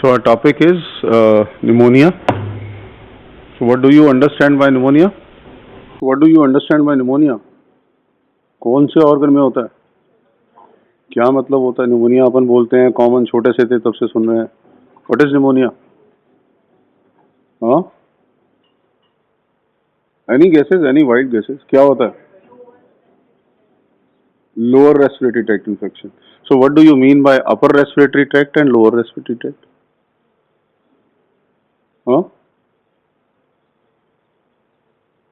So our topic is pneumonia. So what do you understand by pneumonia? What do you understand by pneumonia? कौन से organ में होता है? क्या मतलब होता है निमोनिया? अपन बोलते हैं कॉमन, छोटे से थे तब से सुन रहे हैं. What is pneumonia? हाँ? Any guesses? Any wild guesses? क्या होता है? Lower respiratory tract infection. So what do you mean by upper respiratory tract and lower respiratory tract? हाँ?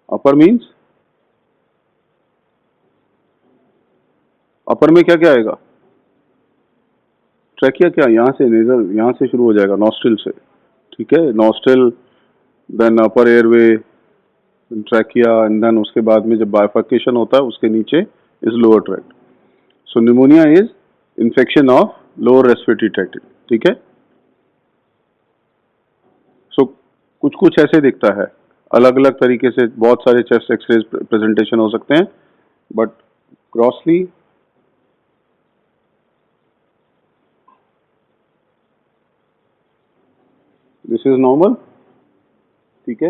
Upper means? अपर में क्या क्या आएगा? ट्रैकिया क्या? यहाँ से नेजल, यहाँ से शुरू हो जाएगा, नॉस्ट्रिल से. ठीक है, nostril, then upper airway, trachea, and then उसके बाद में जब बाइफर्केशन होता है उसके नीचे is lower tract. So pneumonia is infection of lower respiratory tract. ठीक है. सो कुछ कुछ ऐसे दिखता है, अलग अलग तरीके से बहुत सारे चेस्ट एक्सरे प्रेजेंटेशन हो सकते हैं, but grossly this is normal. ठीक है.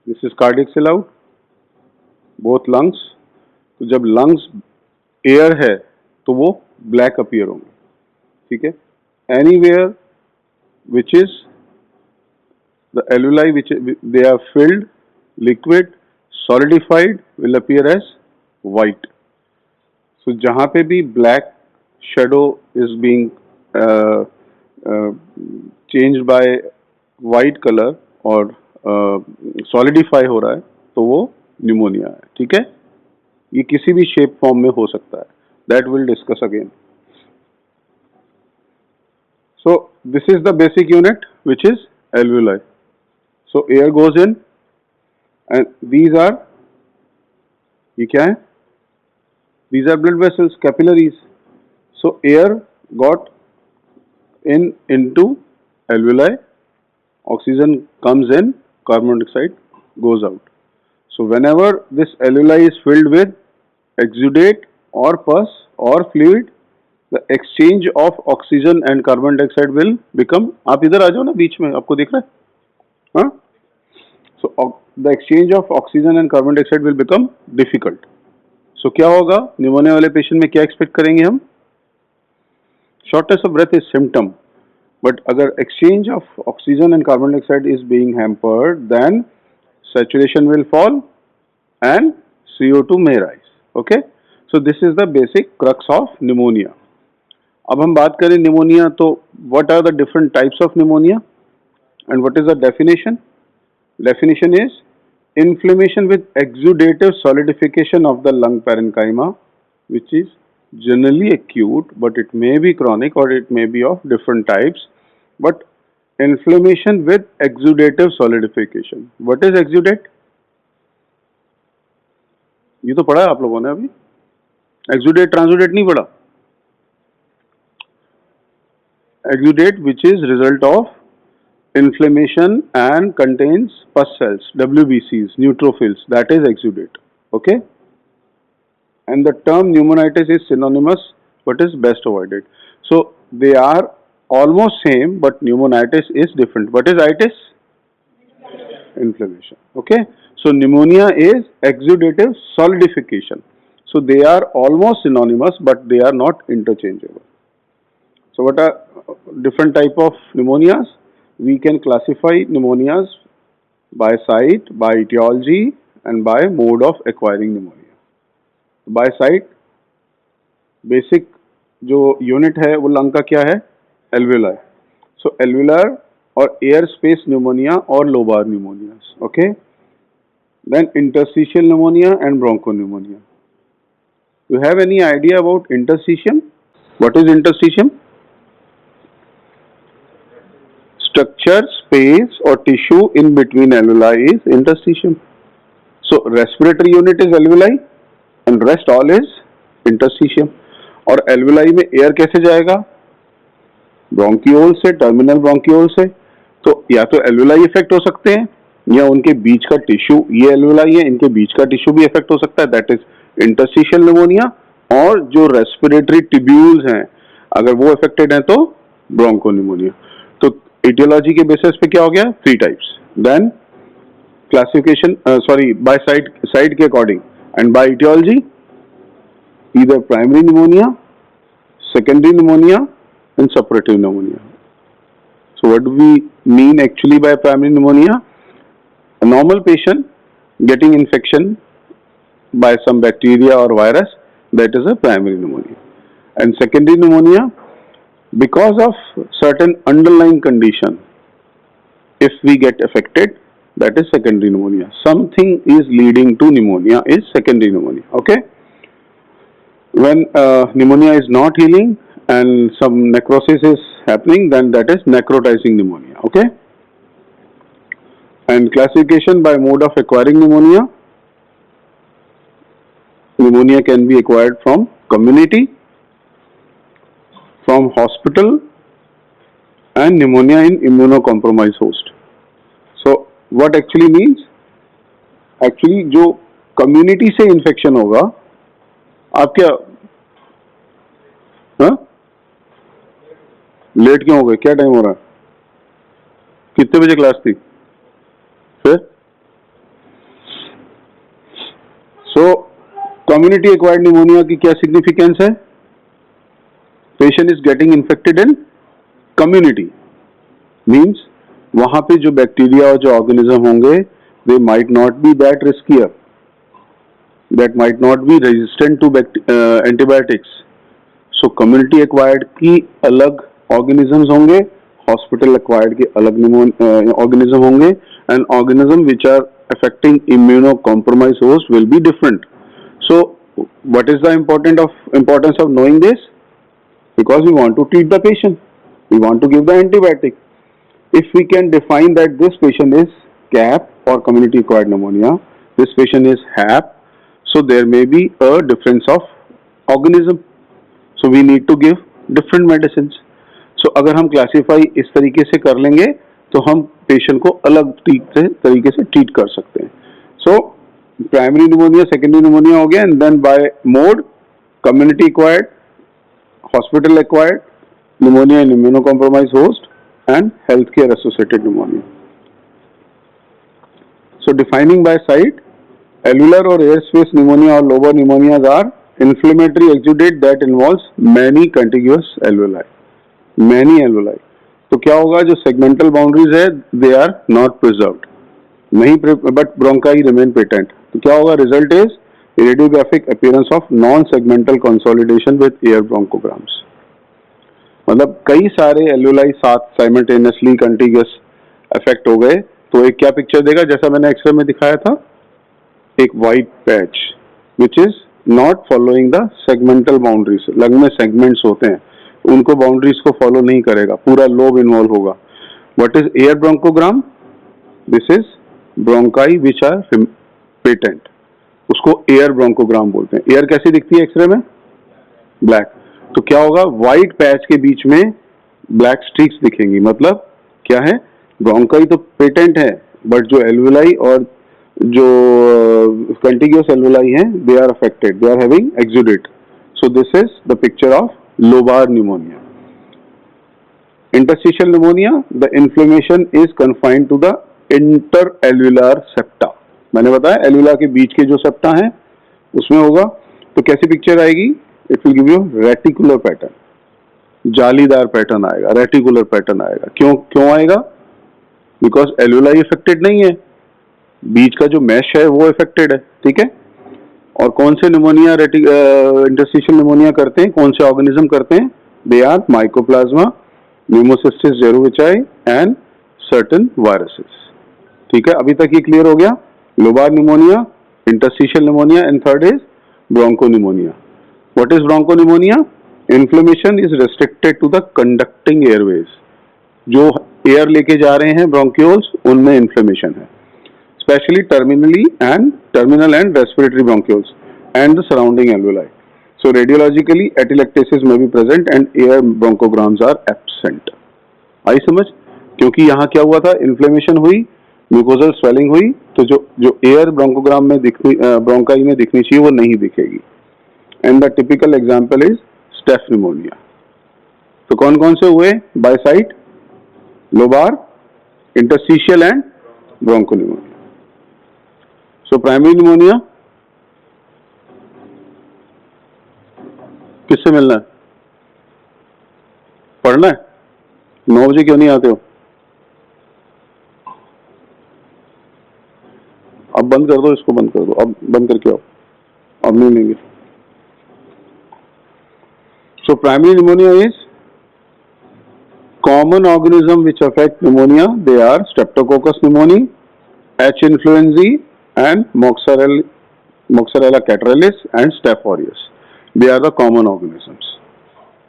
This is cardiac sell out, both lungs. तो जब लंग्स एयर है तो वो ब्लैक अपीयर होंगे. ठीक है. Anywhere which is the alveoli which they are filled, liquid, solidified will appear as white. So जहां पे भी black shadow is being change by white colour और सॉलिडिफाई हो रहा है तो वो निमोनिया है. ठीक है. ये किसी भी शेप फॉर्म में हो सकता है. That will discuss again. So this is the basic unit which is alveoli. So air goes in and these are, ये क्या है? These are blood vessels, capillaries. So air got into alveoli, oxygen comes in, carbon dioxide goes out. So whenever this alveoli is filled with exudate or pus or fluid, the exchange of oxygen and carbon dioxide will become, आप इधर आ जाओ ना बीच में, आपको दिख रहा है? हाँ? So the exchange of oxygen and carbon dioxide will become difficult. So क्या होगा? निमोनिया वाले पेशेंट में क्या एक्सपेक्ट करेंगे हम? Shortness of breath is symptom, but अगर exchange of oxygen and carbon dioxide is being hampered, then saturation will fall and CO2 may rise. Okay, so this is the basic crux of pneumonia. अब हम बात करें pneumonia, तो what are the different types of pneumonia and what is the definition? Definition is inflammation with exudative solidification of the lung parenchyma, which is generally acute, but it may be chronic or it may be of different types. But inflammation with exudative solidification. What is exudate? ये तो पढ़ा है आप लोगों ने अभी. Exudate, transudate नहीं पढ़ा. Exudate, which is result of inflammation and contains pus cells, WBCs, neutrophils. That is exudate. Okay. And the term pneumonitis is synonymous, but is best avoided. So they are almost same, but pneumonitis is different. What is itis? Inflammation. Okay. So pneumonia is exudative solidification. So they are almost synonymous, but they are not interchangeable. So what are different type of pneumonias? We can classify pneumonias by site, by etiology, and by mode of acquiring pneumonia. By site basic जो unit है वो lung का क्या है? Alveoli. So alveolar और air space pneumonia और lobar pneumonia. Okay. Then interstitial pneumonia and bronchopneumonia. You have any idea about interstitium? What is interstitium? Structure, space और tissue in between alveoli is interstitium. So respiratory unit is alveoli and rest all is interstitium. और alveoli में air कैसे जाएगा? Bronchiole से, terminal bronchiole से. तो या तो एल्वुलाई इफेक्ट हो सकते हैं या उनके बीच का टिश्यू, ये एल्वुलाई है, इनके बीच का टिश्यू भी इफेक्ट हो सकता है. That is interstitial pneumonia. और जो रेस्पिरेटरी ट्यूब्यूल्स हैं अगर वो इफेक्टेड हैं तो ब्रोंकोन्यूमोनिया. तो etiology के बेसिस पे क्या हो गया, 3 types. Then classification, sorry, by site के according, and by etiology either primary pneumonia, secondary pneumonia and suppurative pneumonia. So what do we mean actually by primary pneumonia? A normal patient getting infection by some bacteria or virus, that is a primary pneumonia. And secondary pneumonia, because of certain underlying condition, if we get affected, that is secondary pneumonia. Something is leading to pneumonia is secondary pneumonia. Okay. When pneumonia is not healing and some necrosis is happening, then that is necrotizing pneumonia. Okay. And classification by mode of acquiring pneumonia. Pneumonia can be acquired from community, from hospital, and pneumonia in immunocompromised host. So what actually means? Actually जो community से infection होगा, आप क्या, हाँ, late क्यों हो गए, क्या टाइम हो रहा है, कितने बजे क्लास थी फिर? सो कम्युनिटी एक्वायर्ड निमोनिया की क्या सिग्निफिकेंस है? Patient is getting infected in community, means वहां पे जो बैक्टीरिया और जो ऑर्गेनिज्म होंगे, they might not be that riskier, that might not be resistant to antibiotics. So community acquired की अलग organisms होंगे, hospital acquired के अलग organism होंगे, and organism which are affecting immunocompromised host will be different. So what is the importance of knowing this? Because we want to treat the patient, we want to give the antibiotic. If we can define that this patient is CAP or community acquired pneumonia, this patient is HAP, so there may be a difference of organism, so we need to give different medicines. So अगर हम classify इस तरीके से कर लेंगे तो हम patient को अलग तरीके से treat कर सकते हैं. So primary pneumonia, secondary pneumonia हो गया, and then by mode, community acquired, hospital acquired pneumonia in immunocompromised host, and healthcare associated pneumonia. So defining by site, alveolar or air space pneumonia or lobar pneumonias are inflammatory exudate that involves many contiguous alveoli. Many alveoli. तो क्या होगा, जो segmental boundaries है, they are not preserved. नहीं, but bronchi remain patent. तो क्या होगा, result is radiographic appearance of non-segmental consolidation with air bronchograms. मतलब कई सारे alveoli साथ simultaneously contiguous affect हो गए, तो एक क्या पिक्चर देगा, जैसा मैंने एक्सरे में दिखाया था, एक white patch which is not following the segmental boundaries. Lung में सेगमेंट्स होते हैं, उनको बाउंड्रीज को फॉलो नहीं करेगा, पूरा लोब इन्वॉल्व होगा. What is air bronchogram? This is bronchi which are patent, उसको एयर ब्रोंकोग्राम बोलते हैं. एयर कैसी दिखती है एक्सरे में? ब्लैक. तो क्या होगा, व्हाइट पैच के बीच में ब्लैक स्ट्रीक्स दिखेंगी. मतलब क्या है, ब्रोंकाई तो पेटेंट है, बट जो एल्वेलाई और जो contiguous alveoli हैं, they are affected, they are having exudate. So this is the picture of lobar pneumonia. Interstitial pneumonia, the inflammation is confined to the interalveolar septa. मैंने बताया alveolar के बीच के जो septa हैं उसमें होगा. तो कैसी पिक्चर आएगी? It will give you reticular pattern, जालीदार पैटर्न आएगा, रेटिकुलर पैटर्न आएगा. क्यों आएगा? बिकॉज alveoli affected नहीं है, बीच का जो मैश है वो इफेक्टेड है. ठीक है. और कौन से निमोनिया इंटरस्टिशियल निमोनिया करते हैं, कौन से ऑर्गेनिज्म करते हैं? They are mycoplasma, pneumocystis jirovecii and certain viruses. ठीक है, अभी तक ये क्लियर हो गया. Lobar pneumonia, interstitial pneumonia, and third is bronchopneumonia. What is bronchopneumonia? Inflammation is restricted to the conducting airways. जो एयर लेके जा रहे हैं ब्रोंक्यूल्स, उनमें इन्फ्लेमेशन है, especially terminal and respiratory bronchioles and the surrounding alveoli. So radiologically atelectasis may be present and air bronchograms are absent. आई समझ? क्योंकि यहाँ क्या हुआ था, इन्फ्लेमेशन हुई, म्यूकोजल स्वेलिंग हुई, तो जो एयर ब्रोंकोग्राम में दिखनी, ब्रोंकाई में दिखनी चाहिए, वो नहीं दिखेगी. And the typical example is staph pneumonia. तो कौन कौन से हुए by site? lobar, interstitial and bronchopneumonia. So primary pneumonia किससे मिलना है? पढ़ना है? 9 बजे क्यों नहीं आते हो? अब बंद कर दो, इसको बंद कर दो, अब बंद करके आओ, अब नहीं लेंगे. So primary pneumonia is common organism which affect pneumonia. They are Streptococcus pneumoniae, H. influenzae, and Moxarella catarrhalis and Staph aureus. They are the common organisms.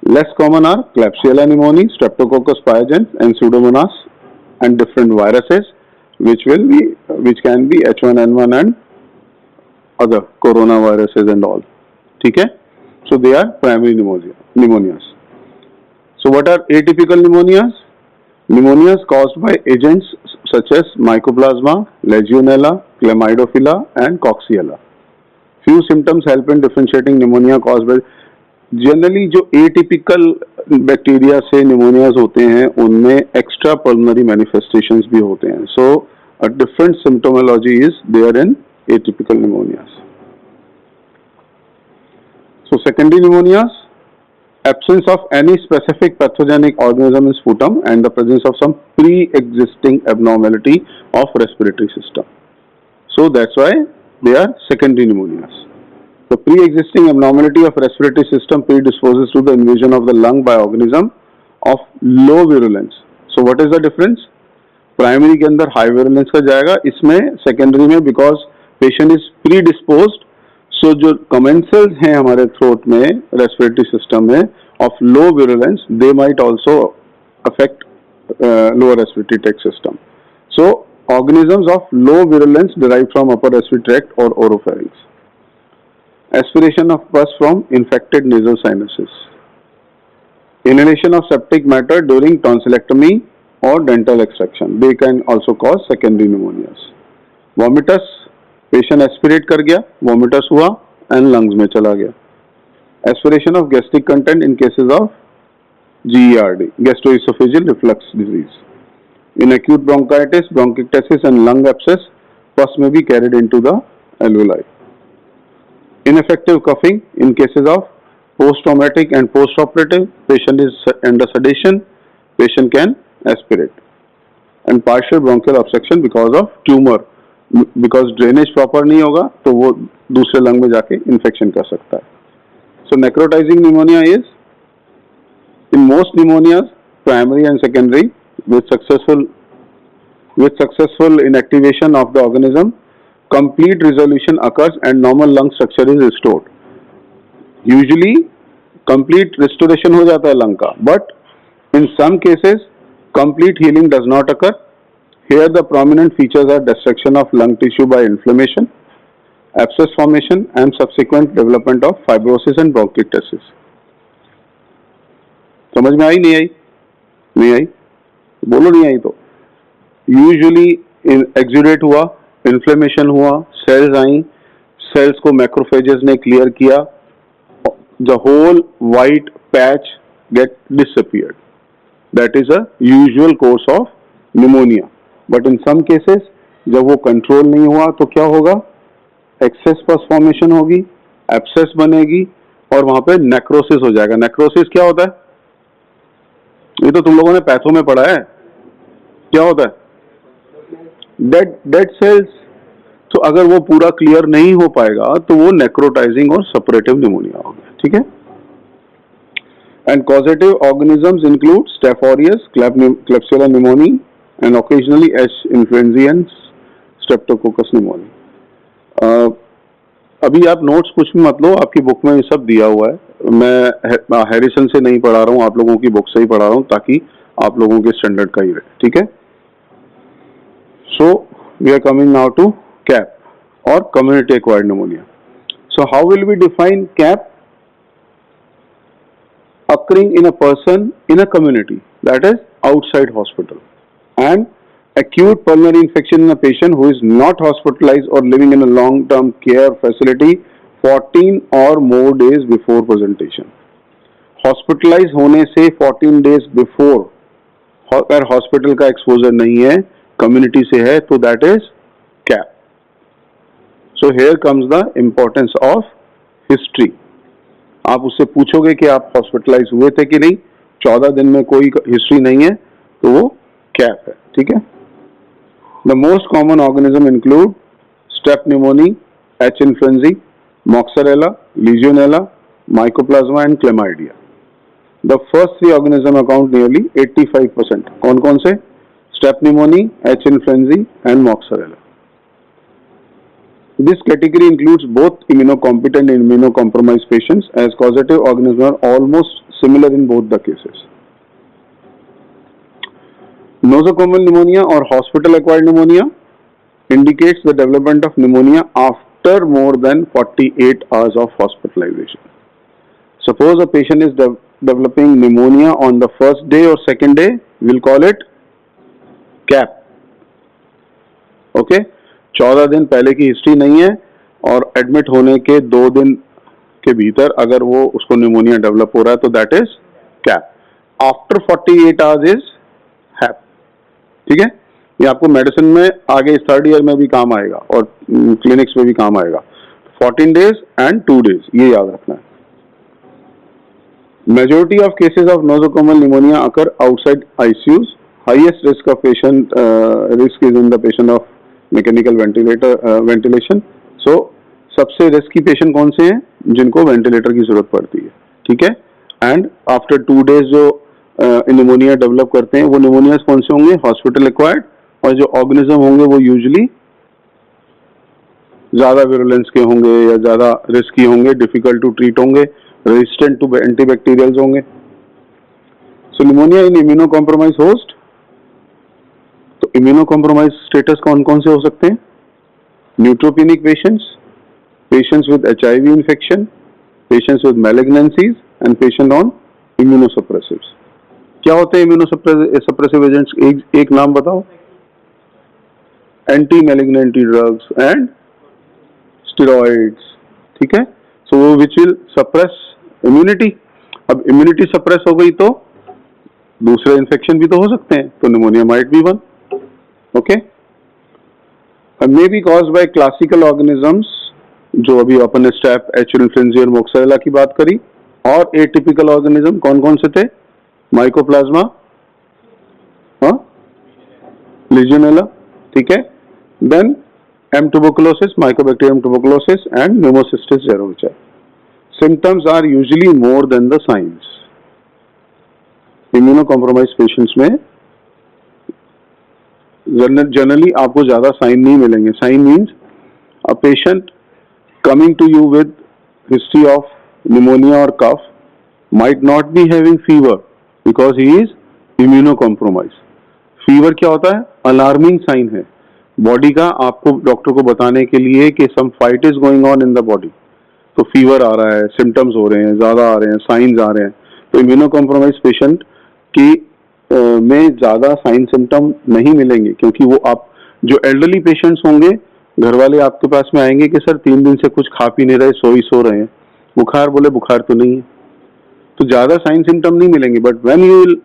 Less common are Klebsiella pneumoniae, Streptococcus pyogenes, and Pseudomonas, and different viruses, which can be H1N1 and other coronaviruses and all. Okay? So they are primary pneumonias. So what are atypical pneumonias? Pneumonias caused by agents such as Mycoplasma, Legionella, Chlamydophila, and Coxiella. Few symptoms help in differentiating pneumonia caused by. Generally जो atypical bacteria से न्यूमोनियाज होते हैं उनमें extra pulmonary manifestations भी होते हैं. So a different symptomatology is there in atypical pneumonias. So secondary pneumonias, absence of any specific pathogenic organism in sputum and the presence of some pre-existing abnormality of respiratory system. So that's why they are secondary pneumonias. The pre-existing abnormality of respiratory system predisposes to the invasion of the lung by organism of low virulence. So what is the difference? Primary के अंदर high virulence का जाएगा, इसमें secondary में because patient is predisposed. So जो commensals हैं हमारे throat में respiratory system में of low virulence, they might also affect lower respiratory tract system. So organisms of low virulence derived from upper respiratory tract or oropharynx. Aspiration of pus from infected nasal sinuses. Inhalation of septic matter during tonsillectomy or dental extraction. They can also cause secondary pneumonias. Vomitus, patient aspirate कर गया, vomitus हुआ and lungs में चला गया. Aspiration of gastric content in cases of GERD, gastroesophageal reflux disease. In acute bronchitis, bronchiectasis and lung abscess, pus में भी carried into the alveoli. Ineffective coughing in cases of post-traumatic and post-operative, patient is under sedation, patient can aspirate. And partial bronchial obstruction because of tumor, because drainage proper नहीं होगा तो वो दूसरे lung में जाके infection कर सकता है. So necrotizing pneumonia is in most pneumonias, primary and secondary, with successful inactivation of the organism, complete resolution occurs and normal lung structure is restored. Usually complete restoration हो जाता है lung का, but in some cases complete healing does not occur. Here the prominent features are destruction of lung tissue by inflammation, abscess formation and subsequent development of fibrosis and bronchiectasis. समझ में आई नहीं आई? नहीं आई? बोलो नहीं आई तो. Usually exudate हुआ, inflammation हुआ, cells आई, सेल्स को मैक्रोफेजेस ने क्लियर किया, the whole white patch get disappeared. That is a usual course of pneumonia. But in some cases जब वो कंट्रोल नहीं हुआ तो क्या होगा? एक्सेस पस फॉर्मेशन होगी, एब्सेस बनेगी और वहां पे नेक्रोसिस हो जाएगा. नेक्रोसिस क्या होता है? ये तो तुम लोगों ने पैथो में पढ़ा है. क्या होता है? Dead cells. तो अगर वो पूरा क्लियर नहीं हो पाएगा तो वो नेक्रोटाइजिंग और सपरेटिव न्यूमोनिया हो गया. ठीक है. And causative organisms include staph aureus, klebsiella pneumonia and occasionally H influenza and streptococcus pneumonia. अभी आप नोट्स कुछ भी मत लो, आपकी बुक में ये सब दिया हुआ है. मैं हैरिसन से नहीं पढ़ा रहा हूँ, आप लोगों की बुक से ही पढ़ा रहा हूँ ताकि आप लोगों के स्टैंडर्ड का ही रहे. ठीक है. So we are coming now to CAP or community acquired pneumonia. So how will we define CAP? Occurring in a person in a community, that is outside hospital, and acute pulmonary infection in a patient who is not hospitalized or living in a long-term care facility 14 or more days before presentation. Hospitalized होने से 14 days before अगर hospital का exposure नहीं है, community से है, तो that is cap. So here comes the importance of history. आप उससे पूछोगे कि आप हॉस्पिटलाइज हुए थे कि नहीं, 14 दिन में कोई हिस्ट्री नहीं है, तो वो कैप है. ठीक है. The most common organism include strep pneumoniae, H influenza, moraxella, legionella, mycoplasma and chlamydia. The first three organism account nearly 85%. कौन कौन से? Strep pneumoniae, H influenza and moraxella. This category includes both immunocompetent and immunocompromised patients, as causative organisms are almost similar in both the cases. Nosocomial pneumonia or hospital-acquired pneumonia indicates the development of pneumonia after more than 48 hours of hospitalization. Suppose a patient is developing pneumonia on the first day or second day, we'll call it CAP. Okay? 14 दिन पहले की history नहीं है और admit होने के 2 दिन के भीतर अगर वो उसको न्यूमोनिया डेवलप हो रहा है तो that is CAP. After 48 hours is HAP. ठीक है. ये आपको मेडिसिन में आगे थर्ड ईयर में भी काम आएगा और क्लिनिक्स में भी काम आएगा. 14 डेज एंड 2 डेज, ये याद रखना है. Majority of cases of nosocomial pneumonia occur outside ICUs. Highest risk of patient risk is in the patient of mechanical ventilation. So सबसे रिस्की पेशेंट कौन से हैं? जिनको वेंटिलेटर की जरूरत पड़ती है. ठीक है. एंड आफ्टर 2 डेज जो निमोनिया डेवलप करते हैं वो निमोनिया कौन से होंगे? Hospital acquired. और जो ऑर्गेनिज्म होंगे वो यूजुअली ज्यादा विरुलेंस के होंगे या ज्यादा रिस्की होंगे, डिफिकल्ट टू ट्रीट होंगे, रेजिस्टेंट टू एंटीबैक्टीरियल्स होंगे. So pneumonia in immunocompromise host. तो इम्यूनो कॉम्प्रोमाइज स्टेटस कौन कौन से हो सकते हैं? Neutropenic patients, patients with HIV infection, patients with malignancies and patient on immunosuppressives. क्या होते हैं इम्यूनोसप्रेसिव एजेंट्स? एक नाम बताओ. Anti malignant drugs and steroids. ठीक है. सो वो विच विल सप्रेस इम्यूनिटी. अब इम्यूनिटी सप्रेस हो गई तो दूसरे इन्फेक्शन भी तो हो सकते हैं, तो pneumonia might be one. Okay. May be caused by classical organisms, जो अभी अपन ने स्टेप, एच इन्फ्लुएंजा और मोक्सेरेला की बात करी. और एटिपिकल ऑर्गेनिज्म कौन कौन से थे? माइकोप्लाज्मा, हाँ, लीजियोनेला. ठीक है. Then M tuberculosis, mycobacterium tuberculosis and pneumocystis jirovecii. Symptoms are usually more than the signs. Immunocompromise patients में जनरली आपको ज्यादा साइन नहीं मिलेंगे. Sign means a patient coming to you with history of pneumonia or cough might not be having fever because he is immunocompromised. Fever क्या होता है? Alarming sign है body का, आपको डॉक्टर को बताने के लिए कि some fight is going on in the body. तो फीवर आ रहा है, सिम्टम्स हो रहे हैं, ज्यादा आ रहे हैं, साइंस आ रहे हैं. तो इम्यूनोकॉम्प्रोमाइज पेशेंट की में ज्यादा साइन सिम्टम नहीं मिलेंगे, क्योंकि वो आप जो एल्डरली पेशेंट्स होंगे, घर वाले आपके पास में आएंगे कि सर 3 दिन से कुछ खा पी नहीं रहे, सो रहे हैं, बुखार, बोले बुखार तो नहीं है, तो ज्यादा साइन सिम्टम नहीं मिलेंगे. But when you will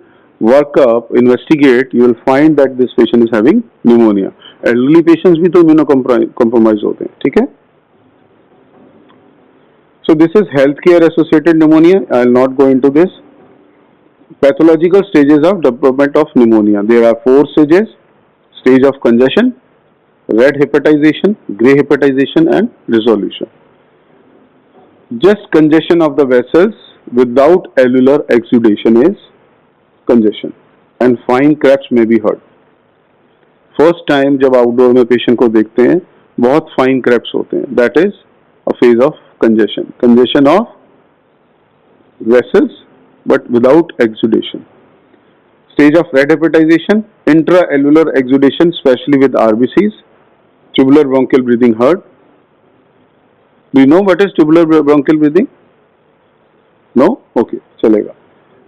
work up, investigate, you will find that this patient is having pneumonia. Elderly patients भी तो इम्यूनो कॉम्प्रोमाइज होते हैं. ठीक है. सो this is health care associated pneumonia. I will not go into this. Pathological stages of development of pneumonia. There are 4 stages: stage of congestion, red hepatization, gray hepatization and resolution. Just congestion of the vessels without alveolar exudation is congestion and fine cracks may be heard. First time जब outdoor में patient को देखते हैं बहुत fine craps होते हैं. That is a phase of congestion. Congestion of vessels but without exudation. Stage of red hepatization, intra-alveolar exudation, especially with RBCs. Tubular bronchial breathing heard. Do you know what is tubular bronchial breathing? No? Okay, चलेगा.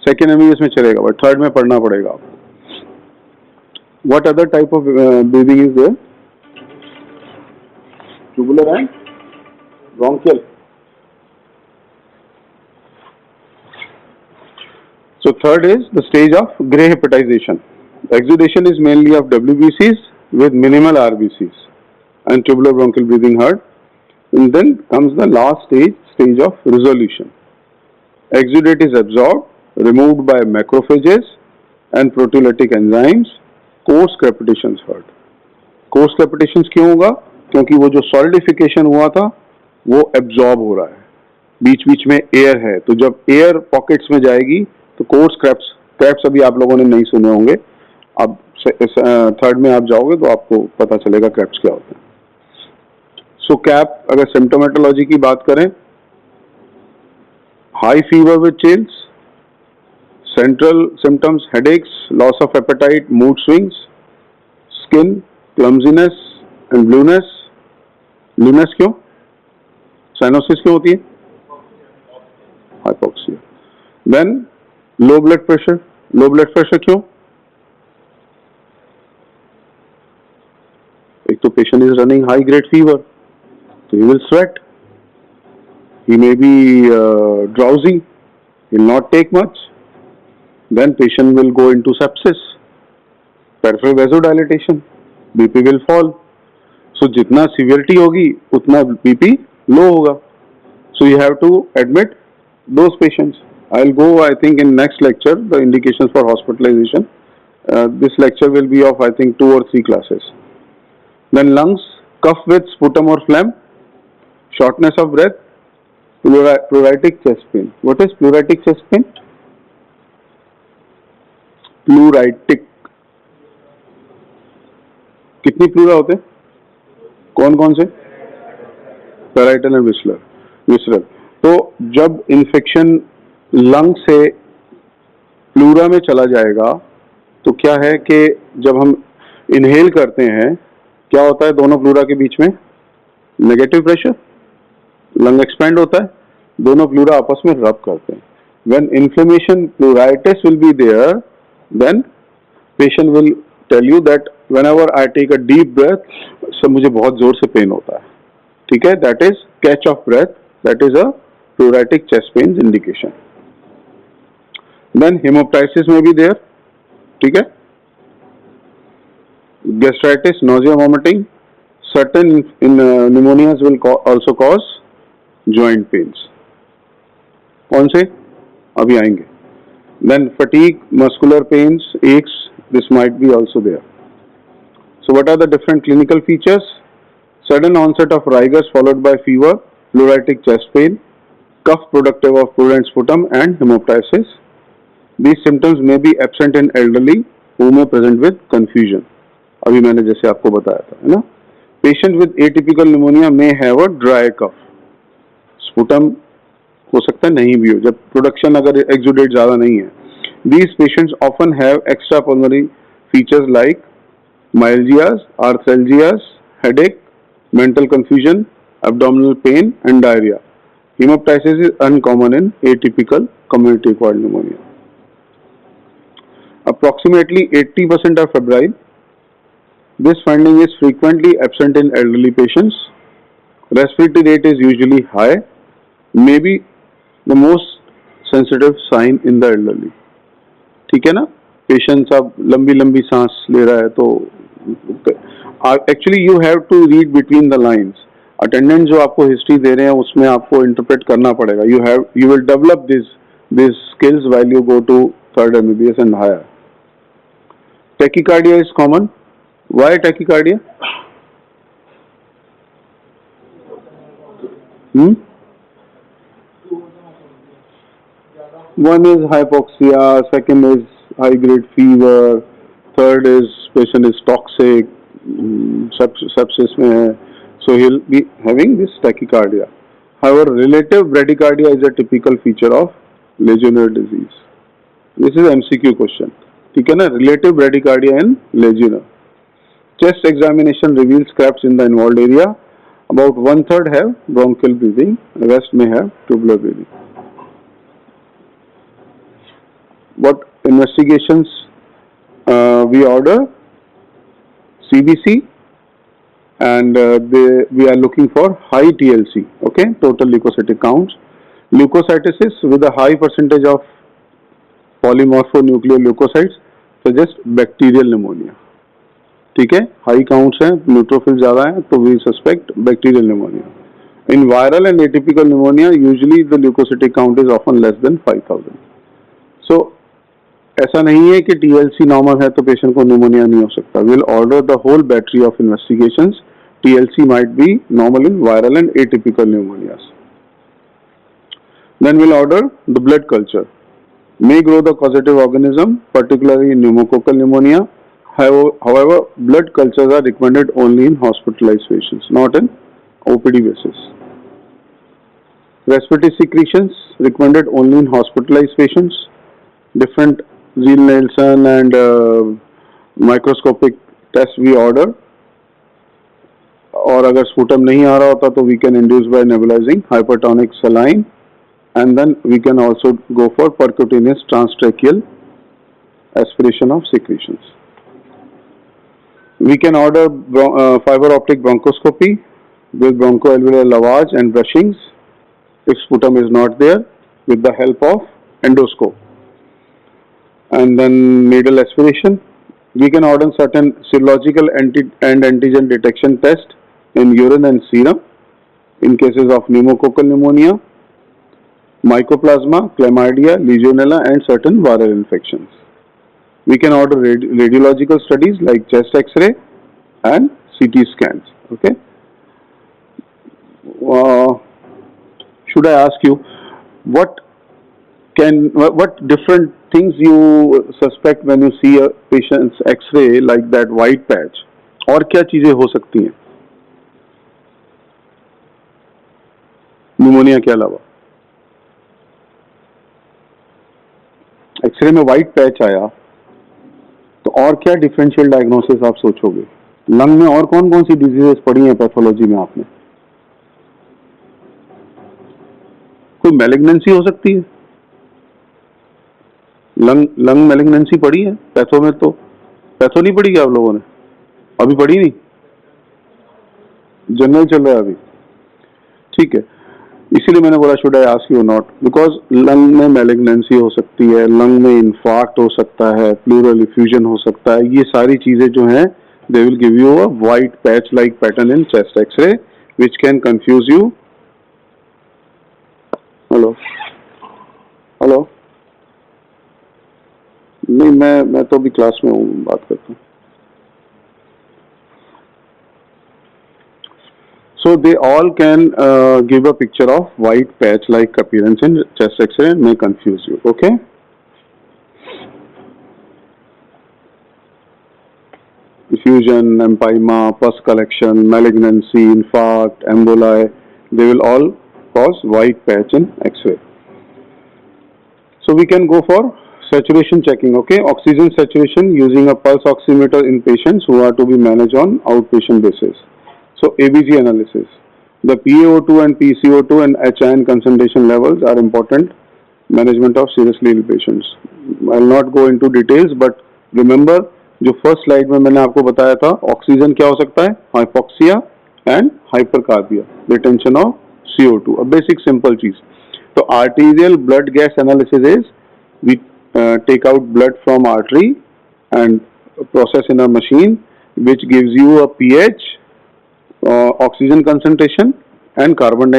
Second MBBS में चलेगा, but third में पढ़ना पड़ेगा आपको. What other type of breathing is there? Tubular and bronchial. So third is the stage of gray hepatization. Exudation is mainly of WBCs with minimal RBCs and tubular bronchial breathing heart. And then comes the last stage of resolution. Exudate is absorbed, removed by macrophages and proteolytic enzymes. Coarse crepitations heard. Coarse crepitations क्यों होगा? क्योंकि वो जो solidification हुआ था वो absorb हो रहा है, बीच बीच में एयर है, तो जब एयर पॉकेट्स में जाएगी तो कोर्स क्रैप्स अभी आप लोगों ने नहीं सुने होंगे, अब थर्ड में आप जाओगे तो आपको पता चलेगा क्रैप्स क्या होते हैं. सो कैप अगर सिम्टोमेटोलॉजी की बात करें, high fever with chills, central symptoms headaches, loss of appetite, mood swings, skin clumsiness and blueness. Blueness क्यों? साइनोसिस क्यों होती है? Hypoxia. Then low blood pressure. Low blood pressure क्यों? एक तो patient is running high grade fever, so he will sweat. He may be drowsy. He will not take much. Then patient will go into sepsis, peripheral vasodilation. BP will fall. So जितना severity होगी उतना BP low होगा. So you have to admit those patients. I'll go, I think, in next lecture the indications for hospitalization. This lecture will be of, I think, 2 or 3 classes. Then lungs, cough with sputum or phlegm, shortness of breath, pleuritic chest pain. What is pleuritic chest pain? Pleuritic. कितनी pleura होते हैं? कौन कौन से? Parietal and visceral. तो जब infection lung से pleura में चला जाएगा तो क्या है कि जब हम इनहेल करते हैं क्या होता है, दोनों प्लूरा के बीच में नेगेटिव प्रेशर, लंग एक्सपेंड होता है, दोनों प्लूरा आपस में रब करते हैं. When inflammation, pleuritis will be there, then patient will tell you that whenever I take a deep breath, सब मुझे बहुत जोर से पेन होता है. ठीक है, that is catch of breath, that is a pleuritic chest pain indication. Then hemoptysis may be there. ठीक है, gastritis, nausea, vomiting. Certain pneumonias will also cause joint pains. कौन से? अभी आएंगे. Then fatigue, muscular pains, aches, this might be also there. So what are the different clinical features? Sudden onset of rigors followed by fever, pleuritic chest pain, cough productive of prurient sputum and hemoptysis. These symptoms may be absent in elderly who may present with confusion. अभी मैंने जैसे आपको बताया था, है ना? Patient with atypical pneumonia may have a dry cough. Sputum हो सकता है नहीं भी हो, जब प्रोडक्शन अगर exudate ज़्यादा नहीं है. These patients often have extrapulmonary features like myalgias, arthralgias, headache, mental confusion, abdominal pain and diarrhea. Hemoptysis is uncommon in atypical community acquired pneumonia. Approximately 80% are febrile. This finding is frequently absent in elderly patients. Respiratory rate is usually high, may be the most sensitive sign in the elderly. ठीक है ना? Patient अब लंबी लंबी सांस ले रहा है तो actually you have to read between the lines. Attendant जो आपको हिस्ट्री दे रहे हैं उसमें आपको इंटरप्रेट करना पड़ेगा. You will develop this skills while you go to third MBBS and higher. Tachycardia is common. Why tachycardia? One is hypoxia, second is high grade fever, third is patient is toxic, sepsis में है, so he'll be having this tachycardia. However, relative bradycardia is a typical feature of Legionnaire disease. This is MCQ question. ठीक है ना? Relative bradycardia in Legionnaire. Chest examination reveals cracks in the involved area. About 1/3 have bronchial breathing, the rest may have tubular breathing. What investigations we order? CBC, and we are looking for high TLC, okay, total leukocytic counts. Leukocytosis with a high percentage of polymorphonuclear leukocytes suggest bacterial pneumonia. ठीक है, high counts हैं, neutrophil ज्यादा है, तो we suspect bacterial pneumonia. In viral and atypical pneumonia usually the leukocytic count is often less than 5000. So ऐसा नहीं है कि टीएलसी नॉर्मल है तो पेशेंट को निमोनिया नहीं हो सकता. Will order the whole battery of investigations. TLC might be normal in viral and atypical pneumonias. Then we'll order the blood culture. May grow the causative organism, particularly in pneumococcal pneumonia. However, blood cultures are recommended only in hospitalized patients, not in OPD basis. Respiratory secretions recommended only in hospitalized patients. Different Ziehl-Neelsen and microscopic tests we order. और अगर sputum नहीं आ रहा होता तो we can induce by nebulizing hypertonic saline. And then we can also go for percutaneous transtracheal aspiration of secretions. We can order fiber optic bronchoscopy with bronchoalveolar lavage and brushings if sputum is not there, with the help of endoscope. And then needle aspiration. We can order certain serological and antigen detection test in urine and serum in cases of pneumococcal pneumonia, mycoplasma, chlamydia, legionella and certain viral infections. We can order radiological studies like chest x-ray and CT scans. Okay. Should I ask you what different things you suspect when you see a patient's x-ray like that white patch? और क्या चीजें हो सकती हैं pneumonia के अलावा? X ray में white patch आया तो और क्या डिफरेंशियल डायग्नोसिस आप सोचोगे? लंग में और कौन कौन सी डिजीजेस पढ़ी हैं पैथोलॉजी में आपने? कोई मैलिग्नेंसी हो सकती है? लंग मैलिग्नेंसी पढ़ी है पैथो में? तो पैथो नहीं पढ़ी क्या आप लोगों ने? अभी पढ़ी नहीं, जनरल चल रहा है अभी. ठीक है, इसीलिए मैंने बोला should I ask you not, because lung में मैलिग्नेंसी हो सकती है, लंग में इंफार्क्ट हो सकता है, प्लूरल इफ्यूजन हो सकता है. ये सारी चीजें जो हैं they will give you a white patch like pattern in chest x-ray which can confuse you. Hello hello, नहीं मैं तो अभी क्लास में हूँ, बात करता हूँ. So they all can give a picture of white patch-like appearance in chest X-ray and may confuse you. Okay. Effusion, empyema, pus collection, malignancy, infarct, emboli, they will all cause white patch in X-ray. So we can go for saturation checking. Okay, oxygen saturation using a pulse oximeter in patients who are to be managed on outpatient basis. So ABG analysis. The PaO2 and PCO2 and H-ion concentration levels are important management of seriously ill patients. I'll not go into details, but remember जो first slide में मैंने आपको बताया था, oxygen क्या हो सकता है? Hypoxia and hypercarbia, retention of CO2. A basic simple चीज. तो arterial blood gas analysis is we take out blood from artery and process in a machine which gives you a pH, oxygen concentration and carbon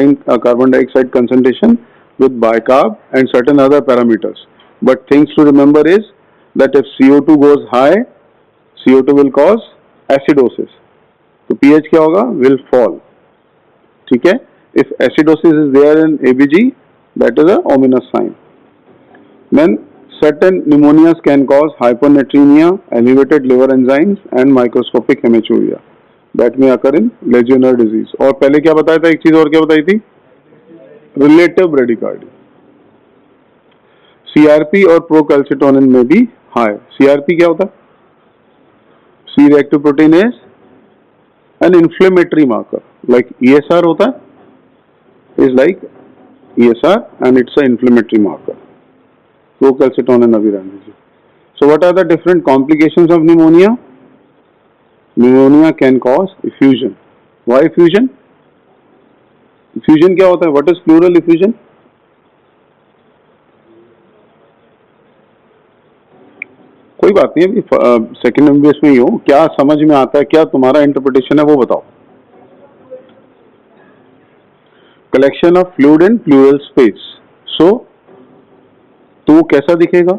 dioxide concentration with bicarb and certain other parameters. But things to remember is that if CO2 goes high, CO2 will cause acidosis. तो pH क्या होगा? Will fall. ठीक है? If acidosis is there in ABG, that is a ominous sign. Then certain pneumonias can cause hyponatremia, elevated liver enzymes and microscopic hematuria. That may occur in Legionnaire disease. और पहले क्या बताया था? एक चीज और क्या बताई थी? Relative bradycardia. CRP और procalcitonin में भी high. CRP क्या होता है? C-reactive protein is an inflammatory marker. Like ESR होता है? Is like ESR and it's an inflammatory marker. Procalcitonin अभी रहने दीजिए. So what are the different complications of pneumonia? Pneumonia can cause effusion. Why effusion? Effusion क्या होता है? What is pleural effusion? कोई कोई बात नहीं, अभी सेकेंड एमबीबीएस में ही हो, क्या समझ में आता है, क्या तुम्हारा इंटरप्रिटेशन है वो बताओ। Collection of fluid in pleural space, so तो कैसा दिखेगा?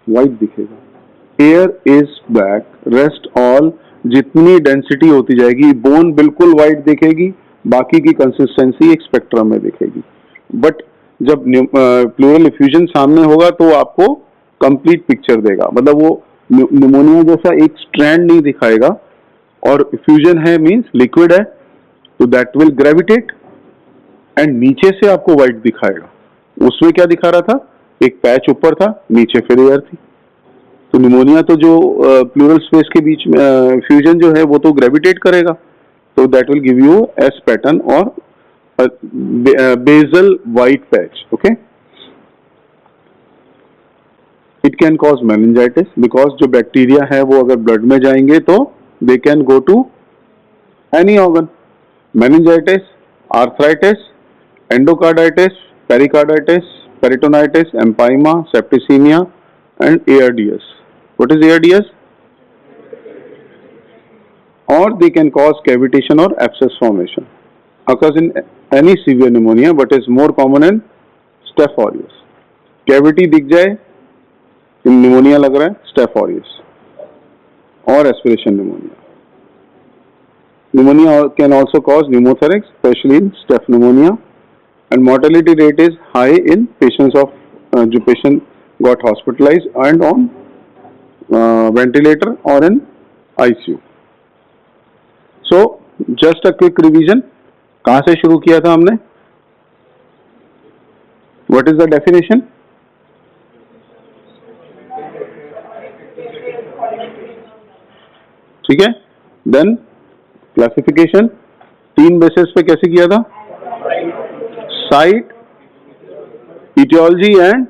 वाइट दिखेगा। Air is black, rest all, जितनी डेंसिटी होती जाएगी बोन बिल्कुल वाइट दिखेगी, बाकी की कंसिस्टेंसी एक स्पेक्ट्रम में दिखेगी। बट जब प्लूरल इफ्यूजन सामने होगा तो आपको कंप्लीट पिक्चर देगा, मतलब वो निमोनिया जैसा एक स्ट्रैंड नहीं दिखाएगा। और इफ्यूजन है मींस लिक्विड है, तो दैट विल ग्रेविटेट एंड नीचे से आपको व्हाइट दिखाएगा। उसमें क्या दिखा रहा था, एक पैच ऊपर था, नीचे फिर एयर थी। तो निमोनिया तो जो प्लूरल स्पेस के बीच में फ्यूजन जो है वो तो ग्रेविटेट करेगा, तो that will give you S pattern और basal white patch. Okay, it can cause meningitis because जो बैक्टीरिया है वो अगर ब्लड में जाएंगे तो they can go to any organ. Meningitis, arthritis, endocarditis, pericarditis, peritonitis, empyema, septicemia, and ARDS. What is ARDS? Or they can cause cavitation or abscess formation. Occurs in any severe pneumonia, but is more common in Staph aureus. Cavity दिख जाए, pneumonia लग रहा है, Staph aureus और aspiration pneumonia. Pneumonia can also cause pneumothorax, especially in Staph pneumonia. And mortality rate is high in patients of जो patient got hospitalized and on ventilator or in ICU. So just a quick revision, कहाँ से शुरू किया था हमने? What is the definition? ठीक है, then classification 3 basis पे कैसे किया था? Site, aetiology and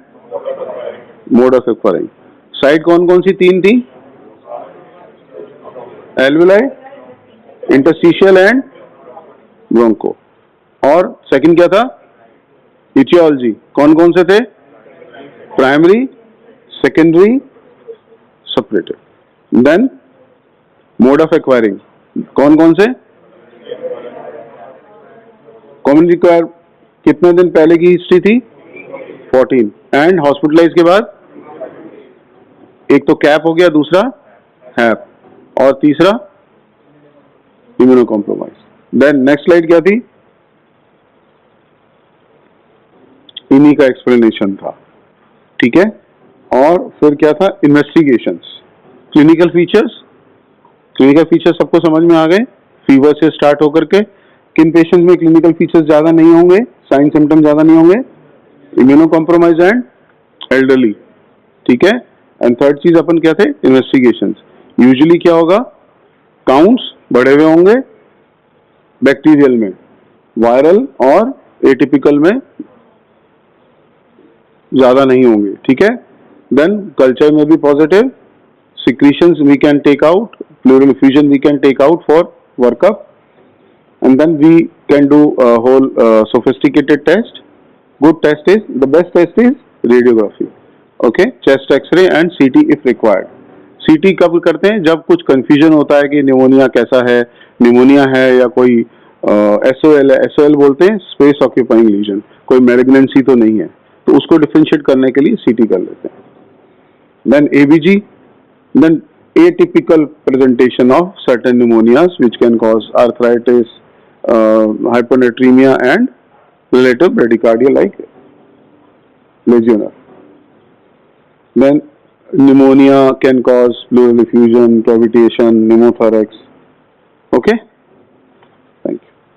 mode of acquiring. Site कौन कौन सी 3 थी? Alveoli, interstitial and broncho. और सेकंड क्या था? इटियोलॉजी। कौन कौन से थे? Primary, secondary, separated. Then mode of acquiring कौन कौन से? कॉमन रिक्वायर कितने दिन पहले की हिस्ट्री थी? 14। एंड हॉस्पिटलाइज के बाद एक तो कैप हो गया, दूसरा हैप और तीसरा immunocompromise. Then next slide क्या थी? इन्हीं का एक्सप्लेनेशन था, ठीक है। और फिर क्या था? Investigations. Clinical features, clinical features सबको समझ में आ गए? फीवर से स्टार्ट होकर के किन पेशेंट्स में क्लिनिकल फीचर्स ज्यादा नहीं होंगे, साइन सिम्टम ज्यादा नहीं होंगे? इम्यूनो कॉम्प्रोमाइज एंड एल्डरली, ठीक है। एंड थर्ड चीज अपन क्या थे? इन्वेस्टिगेशंस। यूजुअली क्या होगा? काउंट्स बढ़े हुए होंगे बैक्टीरियल में, वायरल और एटिपिकल में ज्यादा नहीं होंगे, ठीक है। देन कल्चर में भी positive, secretions we can take out, pleural effusion we can take out for workup, and then we can do a whole sophisticated test. Good test is, the best test is radiography, okay, chest x-ray and CT if required. CT कब करते हैं? जब कुछ confusion होता है कि pneumonia कैसा है, निमोनिया है या कोई SOL है। SOL बोलते हैं स्पेस ऑक्यूपाइंग लीजन, कोई मैलिग्नेंसी तो नहीं है, तो उसको डिफरेंशिएट करने के लिए CT कर लेते हैं। Then ABG, then atypical presentation of certain pneumonias which can cause arthritis, hyponatremia and relative bradycardia like Legionnaire. Then pneumonia can cause pleural effusion, cavitation, pneumothorax. Okay.